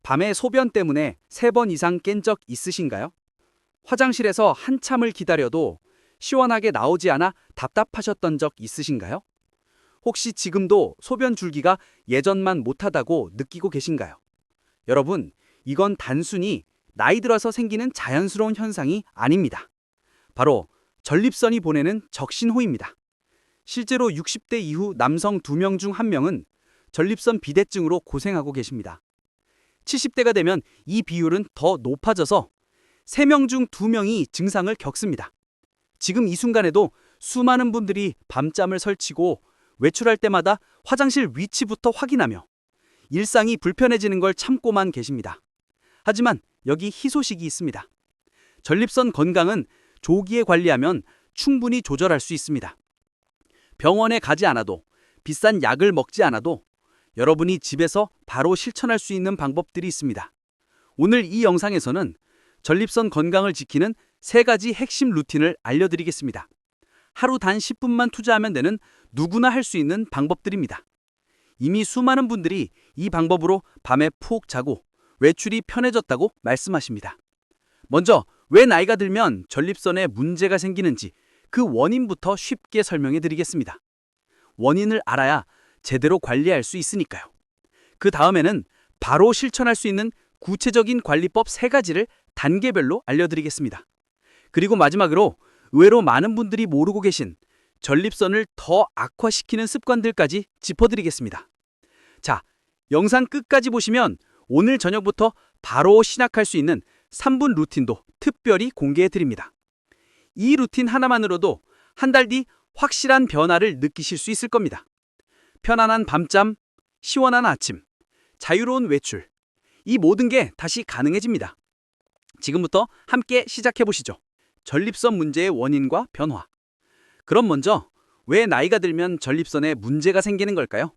밤에 소변 때문에 3번 이상 깬 적 있으신가요? 화장실에서 한참을 기다려도 시원하게 나오지 않아 답답하셨던 적 있으신가요? 혹시 지금도 소변 줄기가 예전만 못하다고 느끼고 계신가요? 여러분, 이건 단순히 나이 들어서 생기는 자연스러운 현상이 아닙니다. 바로 전립선이 보내는 적신호입니다. 실제로 60대 이후 남성 2명 중 1명은 전립선 비대증으로 고생하고 계십니다. 70대가 되면 이 비율은 더 높아져서 3명 중 2명이 증상을 겪습니다. 지금 이 순간에도 수많은 분들이 밤잠을 설치고 외출할 때마다 화장실 위치부터 확인하며 일상이 불편해지는 걸 참고만 계십니다. 하지만 여기 희소식이 있습니다. 전립선 건강은 조기에 관리하면 충분히 조절할 수 있습니다. 병원에 가지 않아도, 비싼 약을 먹지 않아도 여러분이 집에서 바로 실천할 수 있는 방법들이 있습니다. 오늘 이 영상에서는 전립선 건강을 지키는 3가지 핵심 루틴을 알려드리겠습니다. 하루 단 10분만 투자하면 되는 누구나 할 수 있는 방법들입니다. 이미 수많은 분들이 이 방법으로 밤에 푹 자고 외출이 편해졌다고 말씀하십니다. 먼저 왜 나이가 들면 전립선에 문제가 생기는지 그 원인부터 쉽게 설명해 드리겠습니다. 원인을 알아야 제대로 관리할 수 있으니까요. 그 다음에는 바로 실천할 수 있는 구체적인 관리법 3가지를 단계별로 알려드리겠습니다. 그리고 마지막으로 의외로 많은 분들이 모르고 계신 전립선을 더 악화시키는 습관들까지 짚어드리겠습니다. 자, 영상 끝까지 보시면 오늘 저녁부터 바로 시작할 수 있는 3분 루틴도 특별히 공개해드립니다. 이 루틴 하나만으로도 한 달 뒤 확실한 변화를 느끼실 수 있을 겁니다. 편안한 밤잠, 시원한 아침, 자유로운 외출, 이 모든 게 다시 가능해집니다. 지금부터 함께 시작해보시죠. 전립선 문제의 원인과 변화. 그럼 먼저 왜 나이가 들면 전립선에 문제가 생기는 걸까요?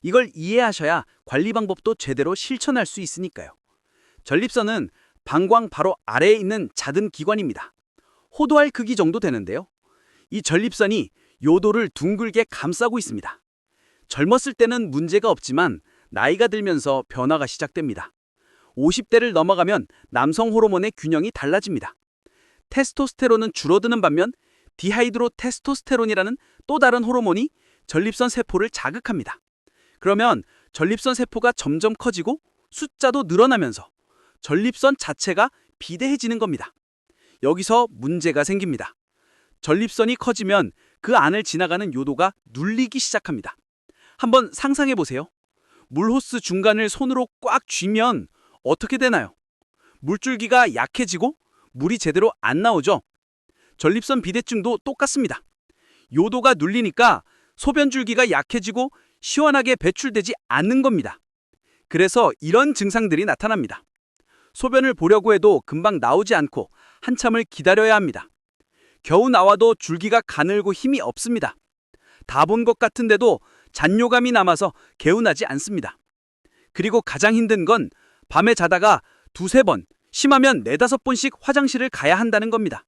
이걸 이해하셔야 관리 방법도 제대로 실천할 수 있으니까요. 전립선은 방광 바로 아래에 있는 작은 기관입니다. 호도알 크기 정도 되는데요. 이 전립선이 요도를 둥글게 감싸고 있습니다. 젊었을 때는 문제가 없지만 나이가 들면서 변화가 시작됩니다. 50대를 넘어가면 남성 호르몬의 균형이 달라집니다. 테스토스테론은 줄어드는 반면 디하이드로 테스토스테론이라는 또 다른 호르몬이 전립선 세포를 자극합니다. 그러면 전립선 세포가 점점 커지고 숫자도 늘어나면서 전립선 자체가 비대해지는 겁니다. 여기서 문제가 생깁니다. 전립선이 커지면 그 안을 지나가는 요도가 눌리기 시작합니다. 한번 상상해 보세요. 물호스 중간을 손으로 꽉 쥐면 어떻게 되나요? 물줄기가 약해지고 물이 제대로 안 나오죠. 전립선 비대증도 똑같습니다. 요도가 눌리니까 소변 줄기가 약해지고 시원하게 배출되지 않는 겁니다. 그래서 이런 증상들이 나타납니다. 소변을 보려고 해도 금방 나오지 않고 한참을 기다려야 합니다. 겨우 나와도 줄기가 가늘고 힘이 없습니다. 다 본 것 같은데도 잔뇨감이 남아서 개운하지 않습니다. 그리고 가장 힘든 건 밤에 자다가 2-3번, 심하면 4-5번씩 화장실을 가야 한다는 겁니다.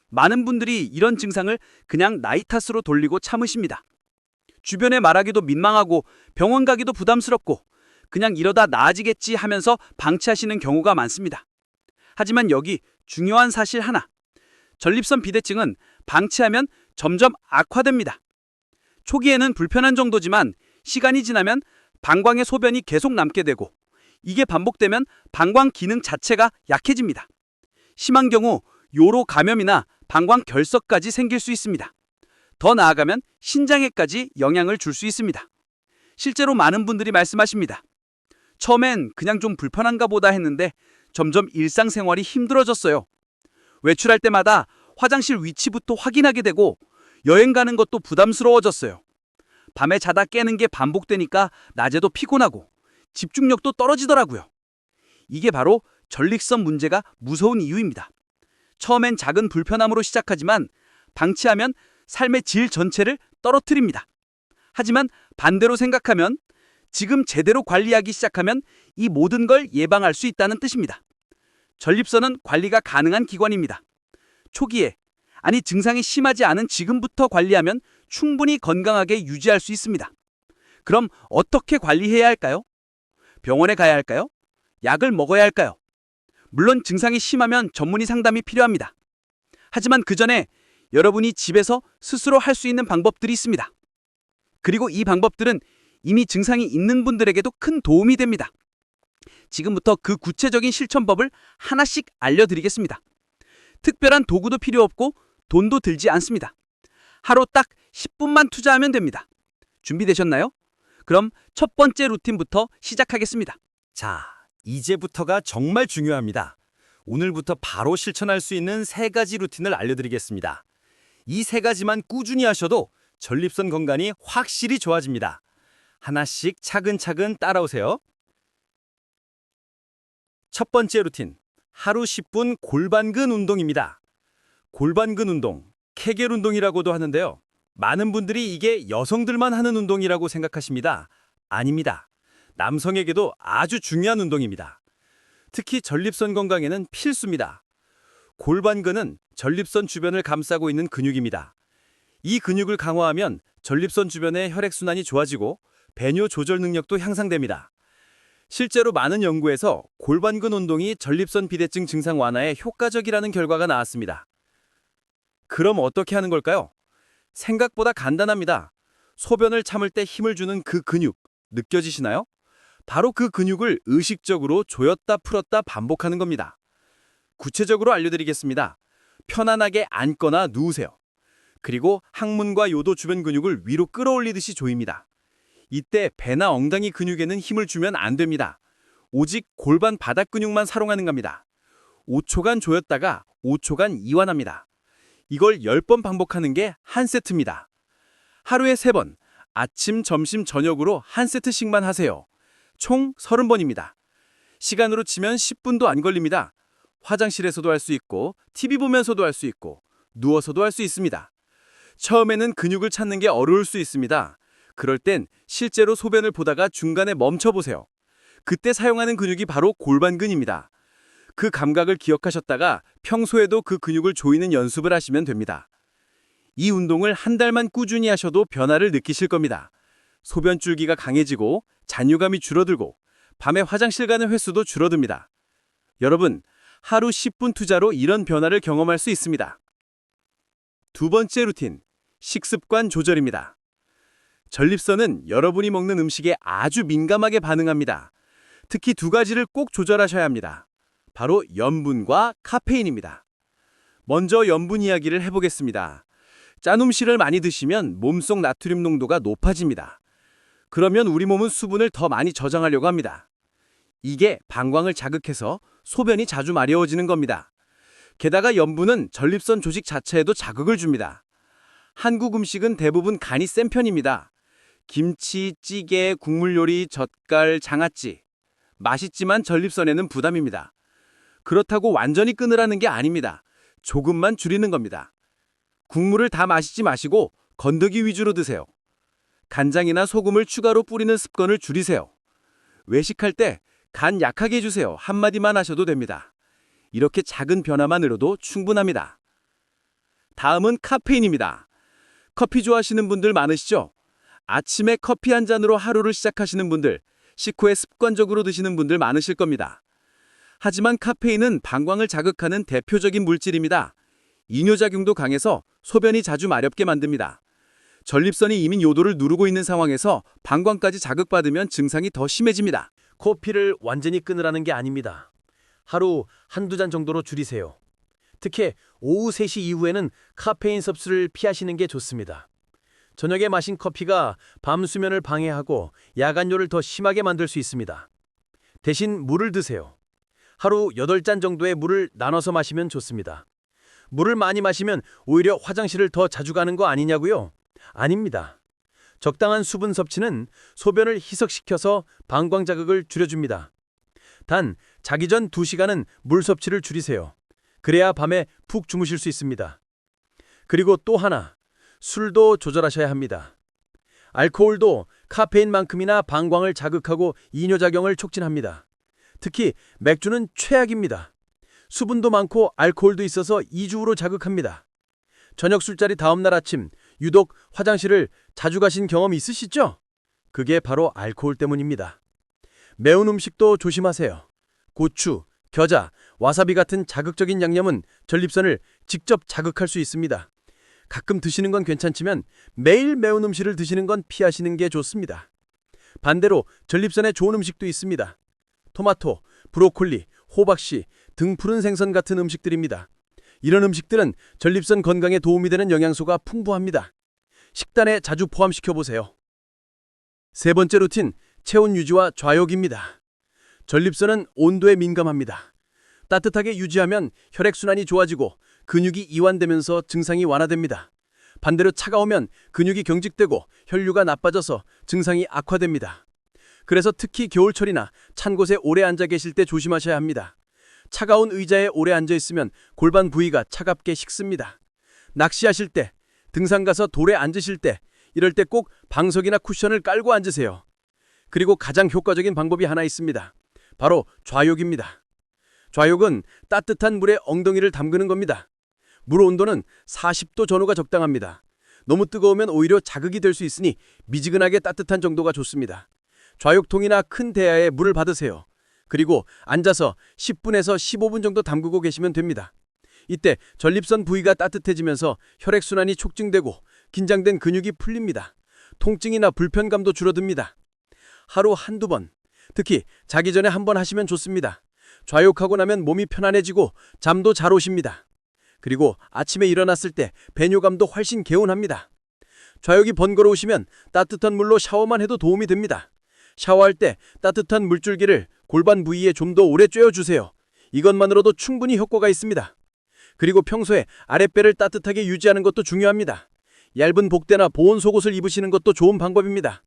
많은 분들이 이런 증상을 그냥 나이 탓으로 돌리고 참으십니다. 주변에 말하기도 민망하고 병원 가기도 부담스럽고 그냥 이러다 나아지겠지 하면서 방치하시는 경우가 많습니다. 하지만 여기 중요한 사실 하나. 전립선 비대증은 방치하면 점점 악화됩니다. 초기에는 불편한 정도지만 시간이 지나면 방광에 소변이 계속 남게 되고 이게 반복되면 방광 기능 자체가 약해집니다. 심한 경우 요로 감염이나 방광 결석까지 생길 수 있습니다. 더 나아가면 신장에까지 영향을 줄 수 있습니다. 실제로 많은 분들이 말씀하십니다. 처음엔 그냥 좀 불편한가 보다 했는데 점점 일상생활이 힘들어졌어요. 외출할 때마다 화장실 위치부터 확인하게 되고 여행 가는 것도 부담스러워졌어요. 밤에 자다 깨는 게 반복되니까 낮에도 피곤하고 집중력도 떨어지더라고요. 이게 바로 전립선 문제가 무서운 이유입니다. 처음엔 작은 불편함으로 시작하지만 방치하면 삶의 질 전체를 떨어뜨립니다. 하지만 반대로 생각하면 지금 제대로 관리하기 시작하면 이 모든 걸 예방할 수 있다는 뜻입니다. 전립선은 관리가 가능한 기관입니다. 초기에, 아니 증상이 심하지 않은 지금부터 관리하면 충분히 건강하게 유지할 수 있습니다. 그럼 어떻게 관리해야 할까요? 병원에 가야 할까요? 약을 먹어야 할까요? 물론 증상이 심하면 전문의 상담이 필요합니다. 하지만 그 전에 여러분이 집에서 스스로 할 수 있는 방법들이 있습니다. 그리고 이 방법들은 이미 증상이 있는 분들에게도 큰 도움이 됩니다. 지금부터 그 구체적인 실천법을 하나씩 알려드리겠습니다. 특별한 도구도 필요 없고 돈도 들지 않습니다. 하루 딱 10분만 투자하면 됩니다. 준비되셨나요? 그럼 첫 번째 루틴부터 시작하겠습니다. 자, 이제부터가 정말 중요합니다. 오늘부터 바로 실천할 수 있는 3가지 루틴을 알려드리겠습니다. 이 3가지만 꾸준히 하셔도 전립선 건강이 확실히 좋아집니다. 하나씩 차근차근 따라오세요. 첫 번째 루틴, 하루 10분 골반근 운동입니다. 골반근 운동, 케겔 운동이라고도 하는데요. 많은 분들이 이게 여성들만 하는 운동이라고 생각하십니다. 아닙니다. 남성에게도 아주 중요한 운동입니다. 특히 전립선 건강에는 필수입니다. 골반근은 전립선 주변을 감싸고 있는 근육입니다. 이 근육을 강화하면 전립선 주변의 혈액순환이 좋아지고 배뇨 조절 능력도 향상됩니다. 실제로 많은 연구에서 골반근 운동이 전립선 비대증 증상 완화에 효과적이라는 결과가 나왔습니다. 그럼 어떻게 하는 걸까요? 생각보다 간단합니다. 소변을 참을 때 힘을 주는 그 근육, 느껴지시나요? 바로 그 근육을 의식적으로 조였다 풀었다 반복하는 겁니다. 구체적으로 알려드리겠습니다. 편안하게 앉거나 누우세요. 그리고 항문과 요도 주변 근육을 위로 끌어올리듯이 조입니다. 이때 배나 엉덩이 근육에는 힘을 주면 안 됩니다. 오직 골반 바닥 근육만 사용하는 겁니다. 5초간 조였다가 5초간 이완합니다. 이걸 10번 반복하는 게 한 세트입니다. 하루에 3번, 아침, 점심, 저녁으로 한 세트씩만 하세요. 총 30번입니다. 시간으로 치면 10분도 안 걸립니다. 화장실에서도 할 수 있고, TV 보면서도 할 수 있고, 누워서도 할 수 있습니다. 처음에는 근육을 찾는 게 어려울 수 있습니다. 그럴 땐 실제로 소변을 보다가 중간에 멈춰보세요. 그때 사용하는 근육이 바로 골반근입니다. 그 감각을 기억하셨다가 평소에도 그 근육을 조이는 연습을 하시면 됩니다. 이 운동을 한 달만 꾸준히 하셔도 변화를 느끼실 겁니다. 소변 줄기가 강해지고 잔유감이 줄어들고 밤에 화장실 가는 횟수도 줄어듭니다. 여러분, 하루 10분 투자로 이런 변화를 경험할 수 있습니다. 두 번째 루틴, 식습관 조절입니다. 전립선은 여러분이 먹는 음식에 아주 민감하게 반응합니다. 특히 2가지를 꼭 조절하셔야 합니다. 바로 염분과 카페인입니다. 먼저 염분 이야기를 해보겠습니다. 짠 음식을 많이 드시면 몸속 나트륨 농도가 높아집니다. 그러면 우리 몸은 수분을 더 많이 저장하려고 합니다. 이게 방광을 자극해서 소변이 자주 마려워지는 겁니다. 게다가 염분은 전립선 조직 자체에도 자극을 줍니다. 한국 음식은 대부분 간이 센 편입니다. 김치, 찌개, 국물 요리, 젓갈, 장아찌. 맛있지만 전립선에는 부담입니다. 그렇다고 완전히 끊으라는 게 아닙니다. 조금만 줄이는 겁니다. 국물을 다 마시지 마시고 건더기 위주로 드세요. 간장이나 소금을 추가로 뿌리는 습관을 줄이세요. 외식할 때 간 약하게 해주세요. 한마디만 하셔도 됩니다. 이렇게 작은 변화만으로도 충분합니다. 다음은 카페인입니다. 커피 좋아하시는 분들 많으시죠? 아침에 커피 한 잔으로 하루를 시작하시는 분들, 식후에 습관적으로 드시는 분들 많으실 겁니다. 하지만 카페인은 방광을 자극하는 대표적인 물질입니다. 이뇨작용도 강해서 소변이 자주 마렵게 만듭니다. 전립선이 이미 요도를 누르고 있는 상황에서 방광까지 자극받으면 증상이 더 심해집니다. 커피를 완전히 끊으라는 게 아닙니다. 하루 한두 잔 정도로 줄이세요. 특히 오후 3시 이후에는 카페인 섭취를 피하시는 게 좋습니다. 저녁에 마신 커피가 밤 수면을 방해하고 야간뇨를 더 심하게 만들 수 있습니다. 대신 물을 드세요. 하루 8잔 정도의 물을 나눠서 마시면 좋습니다. 물을 많이 마시면 오히려 화장실을 더 자주 가는 거 아니냐고요? 아닙니다. 적당한 수분 섭취는 소변을 희석시켜서 방광 자극을 줄여줍니다. 단, 자기 전 2시간은 물 섭취를 줄이세요. 그래야 밤에 푹 주무실 수 있습니다. 그리고 또 하나, 술도 조절하셔야 합니다. 알코올도 카페인만큼이나 방광을 자극하고 이뇨작용을 촉진합니다. 특히 맥주는 최악입니다. 수분도 많고 알코올도 있어서 이주후로 자극합니다. 저녁 술자리 다음날 아침 유독 화장실을 자주 가신 경험 있으시죠? 그게 바로 알코올 때문입니다. 매운 음식도 조심하세요. 고추, 겨자, 와사비 같은 자극적인 양념은 전립선을 직접 자극할 수 있습니다. 가끔 드시는 건 괜찮지만 매일 매운 음식을 드시는 건 피하시는 게 좋습니다. 반대로 전립선에 좋은 음식도 있습니다. 토마토, 브로콜리, 호박씨, 등 푸른 생선 같은 음식들입니다. 이런 음식들은 전립선 건강에 도움이 되는 영양소가 풍부합니다. 식단에 자주 포함시켜 보세요. 세 번째 루틴, 체온 유지와 좌욕입니다. 전립선은 온도에 민감합니다. 따뜻하게 유지하면 혈액순환이 좋아지고 근육이 이완되면서 증상이 완화됩니다. 반대로 차가우면 근육이 경직되고 혈류가 나빠져서 증상이 악화됩니다. 그래서 특히 겨울철이나 찬 곳에 오래 앉아 계실 때 조심하셔야 합니다. 차가운 의자에 오래 앉아 있으면 골반 부위가 차갑게 식습니다. 낚시하실 때, 등산 가서 돌에 앉으실 때, 이럴 때 꼭 방석이나 쿠션을 깔고 앉으세요. 그리고 가장 효과적인 방법이 하나 있습니다. 바로 좌욕입니다. 좌욕은 따뜻한 물에 엉덩이를 담그는 겁니다. 물 온도는 40도 전후가 적당합니다. 너무 뜨거우면 오히려 자극이 될 수 있으니 미지근하게 따뜻한 정도가 좋습니다. 좌욕통이나 큰 대야에 물을 받으세요. 그리고 앉아서 10분에서 15분 정도 담그고 계시면 됩니다. 이때 전립선 부위가 따뜻해지면서 혈액순환이 촉진되고 긴장된 근육이 풀립니다. 통증이나 불편감도 줄어듭니다. 하루 한두 번, 특히 자기 전에 한 번 하시면 좋습니다. 좌욕하고 나면 몸이 편안해지고 잠도 잘 오십니다. 그리고 아침에 일어났을 때 배뇨감도 훨씬 개운합니다. 좌욕이 번거로우시면 따뜻한 물로 샤워만 해도 도움이 됩니다. 샤워할 때 따뜻한 물줄기를 골반 부위에 좀 더 오래 쬐어주세요. 이것만으로도 충분히 효과가 있습니다. 그리고 평소에 아랫배를 따뜻하게 유지하는 것도 중요합니다. 얇은 복대나 보온 속옷을 입으시는 것도 좋은 방법입니다.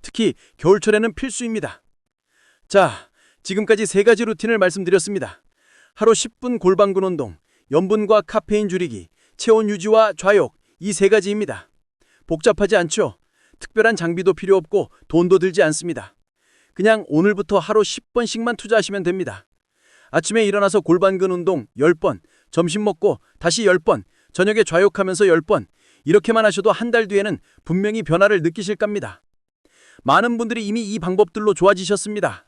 특히 겨울철에는 필수입니다. 자, 지금까지 3가지 루틴을 말씀드렸습니다. 하루 10분 골반근 운동, 염분과 카페인 줄이기, 체온 유지와 좌욕, 이 3가지입니다. 복잡하지 않죠? 특별한 장비도 필요 없고 돈도 들지 않습니다. 그냥 오늘부터 하루 10번씩만 투자하시면 됩니다. 아침에 일어나서 골반근 운동 10번, 점심 먹고 다시 10번, 저녁에 좌욕하면서 10번, 이렇게만 하셔도 한 달 뒤에는 분명히 변화를 느끼실 겁니다. 많은 분들이 이미 이 방법들로 좋아지셨습니다.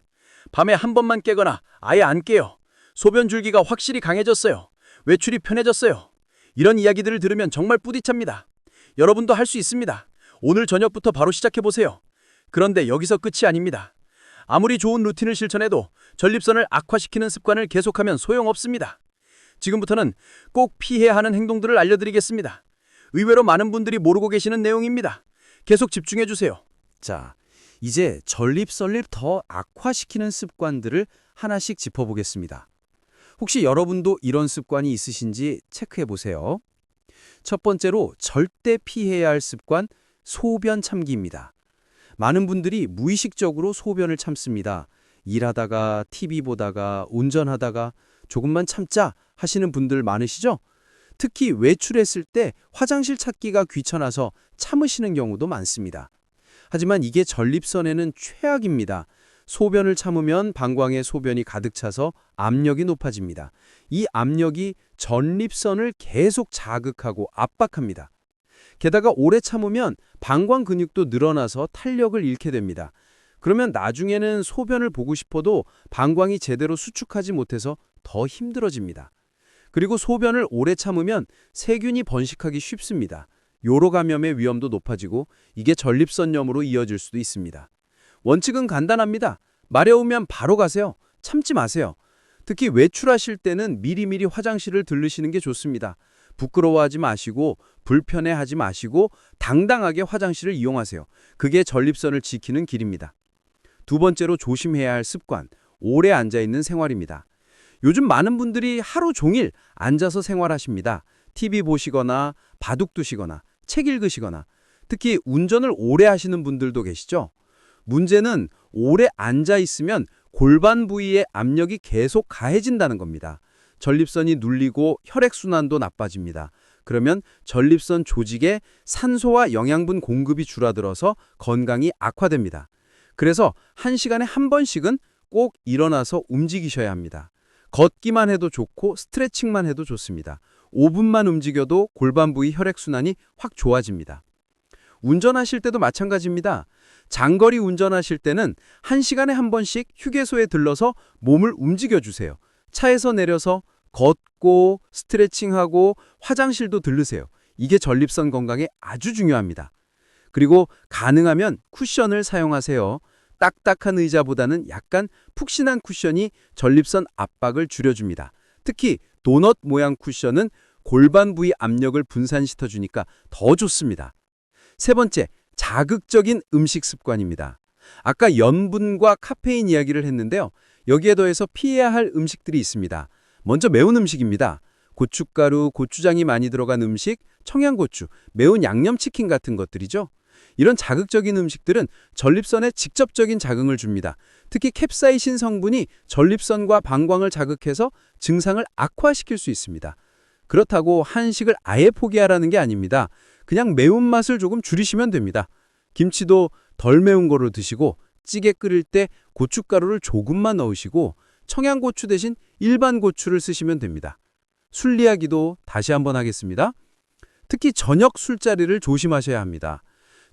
밤에 한 번만 깨거나 아예 안 깨요. 소변 줄기가 확실히 강해졌어요. 외출이 편해졌어요. 이런 이야기들을 들으면 정말 뿌듯합니다. 여러분도 할 수 있습니다. 오늘 저녁부터 바로 시작해보세요. 그런데 여기서 끝이 아닙니다. 아무리 좋은 루틴을 실천해도 전립선을 악화시키는 습관을 계속하면 소용없습니다. 지금부터는 꼭 피해야 하는 행동들을 알려드리겠습니다. 의외로 많은 분들이 모르고 계시는 내용입니다. 계속 집중해주세요. 자, 이제 전립선을 더 악화시키는 습관들을 하나씩 짚어보겠습니다. 혹시 여러분도 이런 습관이 있으신지 체크해 보세요. 첫 번째로 절대 피해야 할 습관, 소변 참기입니다. 많은 분들이 무의식적으로 소변을 참습니다. 일하다가, TV 보다가, 운전하다가 조금만 참자 하시는 분들 많으시죠? 특히 외출했을 때 화장실 찾기가 귀찮아서 참으시는 경우도 많습니다. 하지만 이게 전립선에는 최악입니다. 소변을 참으면 방광에 소변이 가득 차서 압력이 높아집니다. 이 압력이 전립선을 계속 자극하고 압박합니다. 게다가 오래 참으면 방광 근육도 늘어나서 탄력을 잃게 됩니다. 그러면 나중에는 소변을 보고 싶어도 방광이 제대로 수축하지 못해서 더 힘들어집니다. 그리고 소변을 오래 참으면 세균이 번식하기 쉽습니다. 요로 감염의 위험도 높아지고 이게 전립선염으로 이어질 수도 있습니다. 원칙은 간단합니다. 마려우면 바로 가세요. 참지 마세요. 특히 외출하실 때는 미리미리 화장실을 들르시는 게 좋습니다. 부끄러워하지 마시고 불편해하지 마시고 당당하게 화장실을 이용하세요. 그게 전립선을 지키는 길입니다. 두 번째로 조심해야 할 습관, 오래 앉아있는 생활입니다. 요즘 많은 분들이 하루 종일 앉아서 생활하십니다. TV 보시거나 바둑 두시거나 책 읽으시거나 특히 운전을 오래 하시는 분들도 계시죠? 문제는 오래 앉아 있으면 골반 부위의 압력이 계속 가해진다는 겁니다. 전립선이 눌리고 혈액순환도 나빠집니다. 그러면 전립선 조직에 산소와 영양분 공급이 줄어들어서 건강이 악화됩니다. 그래서 1시간에 한 번씩은 꼭 일어나서 움직이셔야 합니다. 걷기만 해도 좋고 스트레칭만 해도 좋습니다. 5분만 움직여도 골반 부위 혈액순환이 확 좋아집니다. 운전하실 때도 마찬가지입니다. 장거리 운전하실 때는 1시간에 한 번씩 휴게소에 들러서 몸을 움직여 주세요. 차에서 내려서 걷고 스트레칭하고 화장실도 들르세요. 이게 전립선 건강에 아주 중요합니다. 그리고 가능하면 쿠션을 사용하세요. 딱딱한 의자보다는 약간 푹신한 쿠션이 전립선 압박을 줄여줍니다. 특히 도넛 모양 쿠션은 골반 부위 압력을 분산시켜주니까 더 좋습니다. 세 번째, 자극적인 음식 습관입니다. 아까 염분과 카페인 이야기를 했는데요. 여기에 더해서 피해야 할 음식들이 있습니다. 먼저 매운 음식입니다. 고춧가루, 고추장이 많이 들어간 음식, 청양고추, 매운 양념치킨 같은 것들이죠. 이런 자극적인 음식들은 전립선에 직접적인 자극을 줍니다. 특히 캡사이신 성분이 전립선과 방광을 자극해서 증상을 악화시킬 수 있습니다. 그렇다고 한식을 아예 포기하라는 게 아닙니다. 그냥 매운맛을 조금 줄이시면 됩니다. 김치도 덜 매운 거로 드시고 찌개 끓일 때 고춧가루를 조금만 넣으시고 청양고추 대신 일반 고추를 쓰시면 됩니다. 술 이야기도 다시 한번 하겠습니다. 특히 저녁 술자리를 조심하셔야 합니다.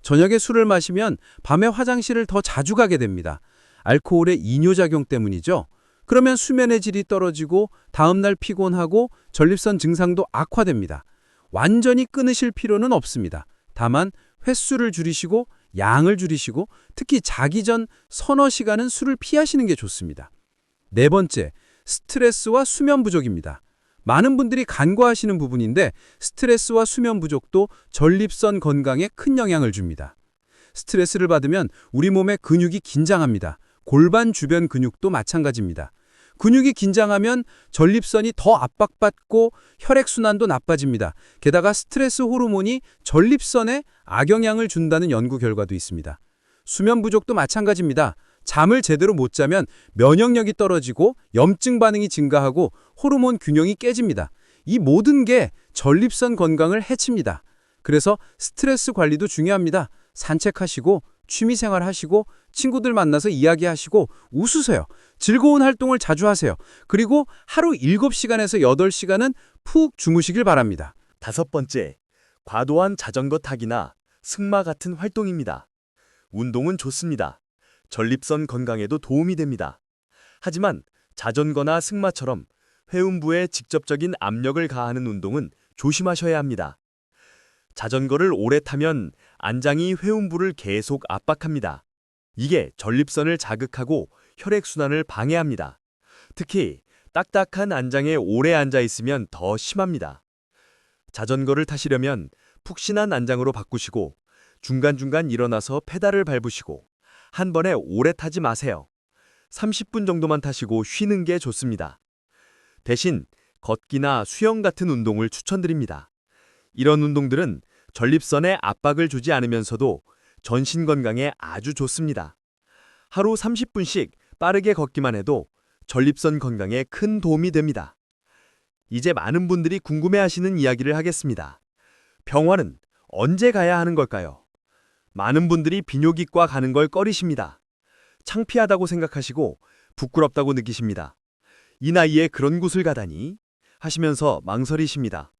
저녁에 술을 마시면 밤에 화장실을 더 자주 가게 됩니다. 알코올의 이뇨작용 때문이죠. 그러면 수면의 질이 떨어지고 다음날 피곤하고 전립선 증상도 악화됩니다. 완전히 끊으실 필요는 없습니다. 다만 횟수를 줄이시고 양을 줄이시고 특히 자기 전 서너 시간은 술을 피하시는 게 좋습니다. 네 번째, 스트레스와 수면 부족입니다. 많은 분들이 간과하시는 부분인데 스트레스와 수면 부족도 전립선 건강에 큰 영향을 줍니다. 스트레스를 받으면 우리 몸의 근육이 긴장합니다. 골반 주변 근육도 마찬가지입니다. 근육이 긴장하면 전립선이 더 압박받고 혈액순환도 나빠집니다. 게다가 스트레스 호르몬이 전립선에 악영향을 준다는 연구 결과도 있습니다. 수면 부족도 마찬가지입니다. 잠을 제대로 못 자면 면역력이 떨어지고 염증 반응이 증가하고 호르몬 균형이 깨집니다. 이 모든 게 전립선 건강을 해칩니다. 그래서 스트레스 관리도 중요합니다. 산책하시고 취미생활 하시고 친구들 만나서 이야기하시고 웃으세요. 즐거운 활동을 자주 하세요. 그리고 하루 7시간에서 8시간은 푹 주무시길 바랍니다. 다섯 번째, 과도한 자전거 타기나 승마 같은 활동입니다. 운동은 좋습니다. 전립선 건강에도 도움이 됩니다. 하지만 자전거나 승마처럼 회음부에 직접적인 압력을 가하는 운동은 조심하셔야 합니다. 자전거를 오래 타면 안장이 회음부를 계속 압박합니다. 이게 전립선을 자극하고 혈액순환을 방해합니다. 특히 딱딱한 안장에 오래 앉아 있으면 더 심합니다. 자전거를 타시려면 푹신한 안장으로 바꾸시고 중간중간 일어나서 페달을 밟으시고 한 번에 오래 타지 마세요. 30분 정도만 타시고 쉬는 게 좋습니다. 대신 걷기나 수영 같은 운동을 추천드립니다. 이런 운동들은 전립선에 압박을 주지 않으면서도 전신 건강에 아주 좋습니다. 하루 30분씩 빠르게 걷기만 해도 전립선 건강에 큰 도움이 됩니다. 이제 많은 분들이 궁금해하시는 이야기를 하겠습니다. 병원은 언제 가야 하는 걸까요? 많은 분들이 비뇨기과 가는 걸 꺼리십니다. 창피하다고 생각하시고 부끄럽다고 느끼십니다. 이 나이에 그런 곳을 가다니 하시면서 망설이십니다.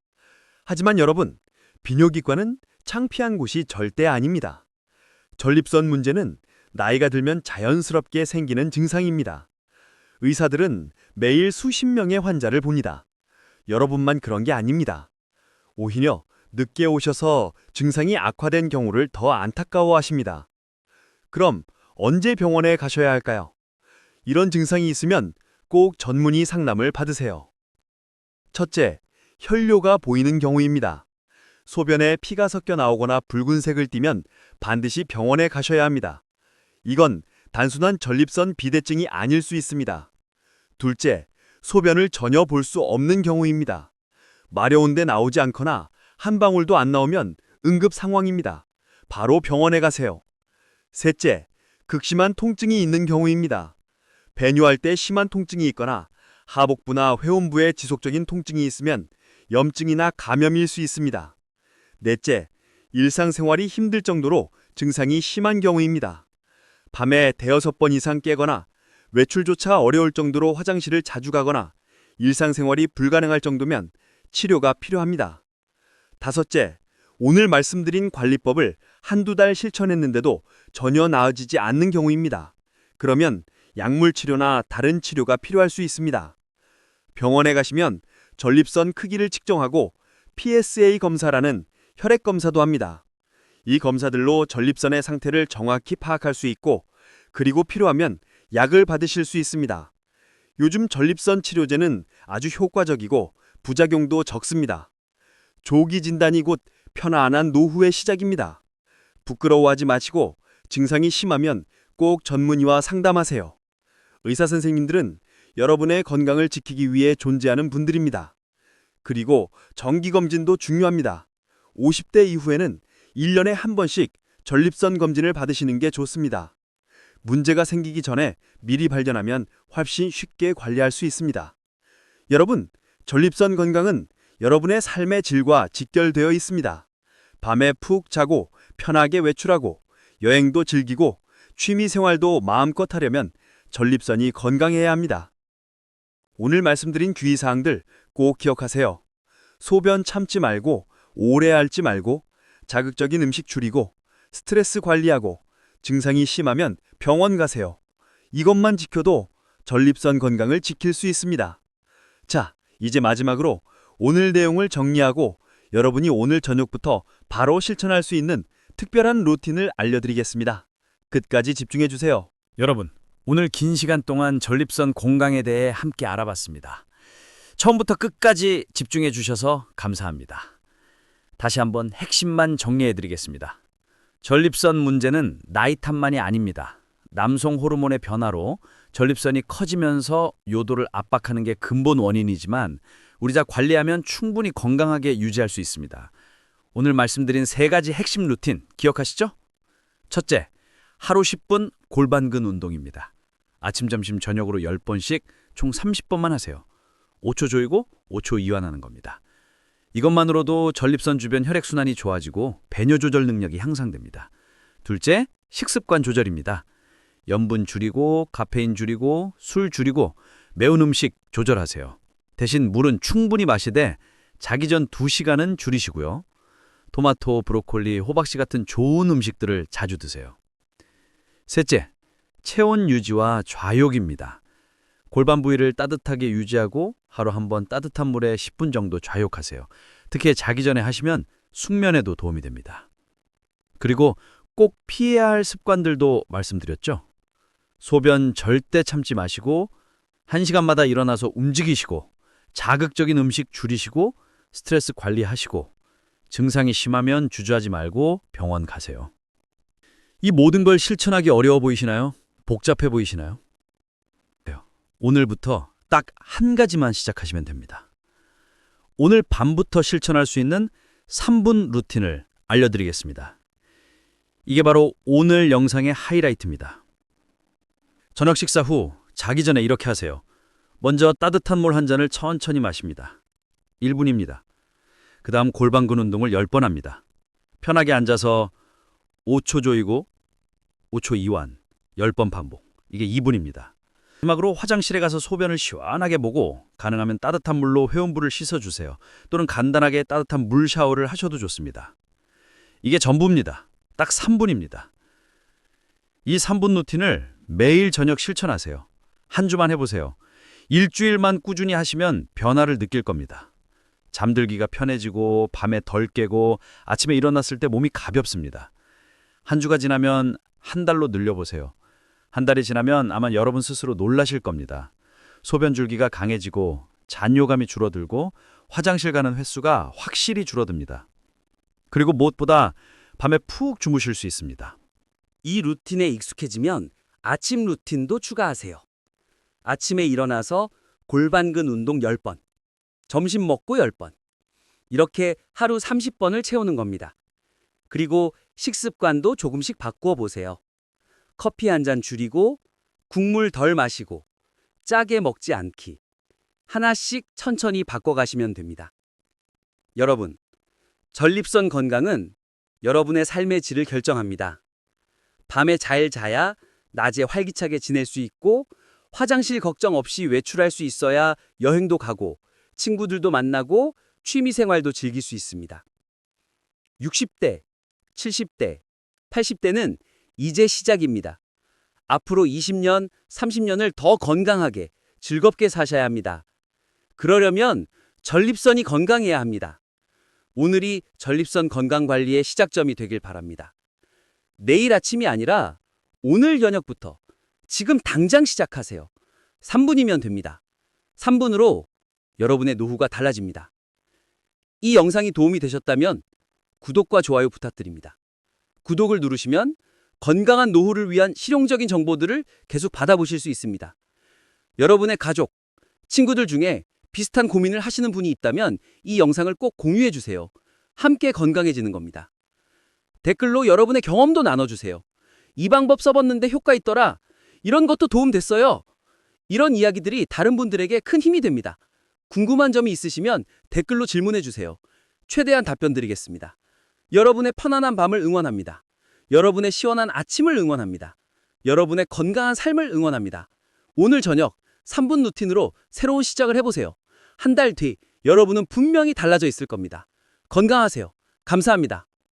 하지만 여러분, 비뇨기과는 창피한 곳이 절대 아닙니다. 전립선 문제는 나이가 들면 자연스럽게 생기는 증상입니다. 의사들은 매일 수십 명의 환자를 봅니다. 여러분만 그런 게 아닙니다. 오히려 늦게 오셔서 증상이 악화된 경우를 더 안타까워하십니다. 그럼 언제 병원에 가셔야 할까요? 이런 증상이 있으면 꼭 전문의 상담을 받으세요. 첫째, 혈뇨가 보이는 경우입니다. 소변에 피가 섞여 나오거나 붉은색을 띠면 반드시 병원에 가셔야 합니다. 이건 단순한 전립선 비대증이 아닐 수 있습니다. 둘째, 소변을 전혀 볼 수 없는 경우입니다. 마려운데 나오지 않거나 한 방울도 안 나오면 응급 상황입니다. 바로 병원에 가세요. 셋째, 극심한 통증이 있는 경우입니다. 배뇨할 때 심한 통증이 있거나 하복부나 회음부에 지속적인 통증이 있으면 염증이나 감염일 수 있습니다. 넷째, 일상생활이 힘들 정도로 증상이 심한 경우입니다. 밤에 대여섯 번 이상 깨거나 외출조차 어려울 정도로 화장실을 자주 가거나 일상생활이 불가능할 정도면 치료가 필요합니다. 다섯째, 오늘 말씀드린 관리법을 한두 달 실천했는데도 전혀 나아지지 않는 경우입니다. 그러면 약물 치료나 다른 치료가 필요할 수 있습니다. 병원에 가시면 전립선 크기를 측정하고 PSA 검사라는 혈액 검사도 합니다. 이 검사들로 전립선의 상태를 정확히 파악할 수 있고 그리고 필요하면 약을 받으실 수 있습니다. 요즘 전립선 치료제는 아주 효과적이고 부작용도 적습니다. 조기 진단이 곧 편안한 노후의 시작입니다. 부끄러워하지 마시고 증상이 심하면 꼭 전문의와 상담하세요. 의사 선생님들은 여러분의 건강을 지키기 위해 존재하는 분들입니다. 그리고 정기검진도 중요합니다. 50대 이후에는 1년에 한 번씩 전립선 검진을 받으시는 게 좋습니다. 문제가 생기기 전에 미리 발견하면 훨씬 쉽게 관리할 수 있습니다. 여러분, 전립선 건강은 여러분의 삶의 질과 직결되어 있습니다. 밤에 푹 자고 편하게 외출하고 여행도 즐기고 취미 생활도 마음껏 하려면 전립선이 건강해야 합니다. 오늘 말씀드린 주의사항들 꼭 기억하세요. 소변 참지 말고 오래 앓지 말고 자극적인 음식 줄이고 스트레스 관리하고 증상이 심하면 병원 가세요. 이것만 지켜도 전립선 건강을 지킬 수 있습니다. 자, 이제 마지막으로 오늘 내용을 정리하고 여러분이 오늘 저녁부터 바로 실천할 수 있는 특별한 루틴을 알려드리겠습니다. 끝까지 집중해 주세요. 여러분, 오늘 긴 시간 동안 전립선 건강에 대해 함께 알아봤습니다. 처음부터 끝까지 집중해 주셔서 감사합니다. 다시 한번 핵심만 정리해 드리겠습니다. 전립선 문제는 나이 탓만이 아닙니다. 남성 호르몬의 변화로 전립선이 커지면서 요도를 압박하는 게 근본 원인이지만 우리가 관리하면 충분히 건강하게 유지할 수 있습니다. 오늘 말씀드린 3가지 핵심 루틴 기억하시죠? 첫째, 하루 10분 골반근 운동입니다. 아침, 점심, 저녁으로 10번씩 총 30번만 하세요. 5초 조이고 5초 이완하는 겁니다. 이것만으로도 전립선 주변 혈액순환이 좋아지고 배뇨 조절 능력이 향상됩니다. 둘째, 식습관 조절입니다. 염분 줄이고 카페인 줄이고 술 줄이고 매운 음식 조절하세요. 대신 물은 충분히 마시되 자기 전 2시간은 줄이시고요. 토마토, 브로콜리, 호박씨 같은 좋은 음식들을 자주 드세요. 셋째, 체온 유지와 좌욕입니다. 골반 부위를 따뜻하게 유지하고 하루 한 번 따뜻한 물에 10분 정도 좌욕하세요. 특히 자기 전에 하시면 숙면에도 도움이 됩니다. 그리고 꼭 피해야 할 습관들도 말씀드렸죠. 소변 절대 참지 마시고 1시간마다 일어나서 움직이시고 자극적인 음식 줄이시고 스트레스 관리하시고 증상이 심하면 주저하지 말고 병원 가세요. 이 모든 걸 실천하기 어려워 보이시나요? 복잡해 보이시나요? 오늘부터 딱 한 가지만 시작하시면 됩니다. 오늘 밤부터 실천할 수 있는 3분 루틴을 알려드리겠습니다. 이게 바로 오늘 영상의 하이라이트입니다. 저녁 식사 후 자기 전에 이렇게 하세요. 먼저 따뜻한 물 한 잔을 천천히 마십니다. 1분입니다. 그 다음 골반근 운동을 10번 합니다. 편하게 앉아서 5초 조이고 5초 이완, 10번 반복. 이게 2분입니다. 마지막으로 화장실에 가서 소변을 시원하게 보고 가능하면 따뜻한 물로 회원부를 씻어주세요. 또는 간단하게 따뜻한 물 샤워를 하셔도 좋습니다. 이게 전부입니다. 딱 3분입니다. 이 3분 루틴을 매일 저녁 실천하세요. 한 주만 해보세요. 일주일만 꾸준히 하시면 변화를 느낄 겁니다. 잠들기가 편해지고 밤에 덜 깨고 아침에 일어났을 때 몸이 가볍습니다. 한 주가 지나면 한 달로 늘려보세요. 한 달이 지나면 아마 여러분 스스로 놀라실 겁니다. 소변 줄기가 강해지고 잔뇨감이 줄어들고 화장실 가는 횟수가 확실히 줄어듭니다. 그리고 무엇보다 밤에 푹 주무실 수 있습니다. 이 루틴에 익숙해지면 아침 루틴도 추가하세요. 아침에 일어나서 골반근 운동 10번, 점심 먹고 10번. 이렇게 하루 30번을 채우는 겁니다. 그리고 식습관도 조금씩 바꾸어 보세요. 커피 한 잔 줄이고 국물 덜 마시고 짜게 먹지 않기. 하나씩 천천히 바꿔가시면 됩니다. 여러분, 전립선 건강은 여러분의 삶의 질을 결정합니다. 밤에 잘 자야 낮에 활기차게 지낼 수 있고 화장실 걱정 없이 외출할 수 있어야 여행도 가고 친구들도 만나고 취미 생활도 즐길 수 있습니다. 60대, 70대, 80대는 이제 시작입니다. 앞으로 20년, 30년을 더 건강하게, 즐겁게 사셔야 합니다. 그러려면 전립선이 건강해야 합니다. 오늘이 전립선 건강관리의 시작점이 되길 바랍니다. 내일 아침이 아니라 오늘 저녁부터 지금 당장 시작하세요. 3분이면 됩니다. 3분으로 여러분의 노후가 달라집니다. 이 영상이 도움이 되셨다면 구독과 좋아요 부탁드립니다. 구독을 누르시면 건강한 노후를 위한 실용적인 정보들을 계속 받아보실 수 있습니다. 여러분의 가족, 친구들 중에 비슷한 고민을 하시는 분이 있다면 이 영상을 꼭 공유해 주세요. 함께 건강해지는 겁니다. 댓글로 여러분의 경험도 나눠주세요. 이 방법 써봤는데 효과 있더라. 이런 것도 도움됐어요. 이런 이야기들이 다른 분들에게 큰 힘이 됩니다. 궁금한 점이 있으시면 댓글로 질문해 주세요. 최대한 답변 드리겠습니다. 여러분의 편안한 밤을 응원합니다. 여러분의 시원한 아침을 응원합니다. 여러분의 건강한 삶을 응원합니다. 오늘 저녁 3분 루틴으로 새로운 시작을 해보세요. 한 달 뒤 여러분은 분명히 달라져 있을 겁니다. 건강하세요. 감사합니다.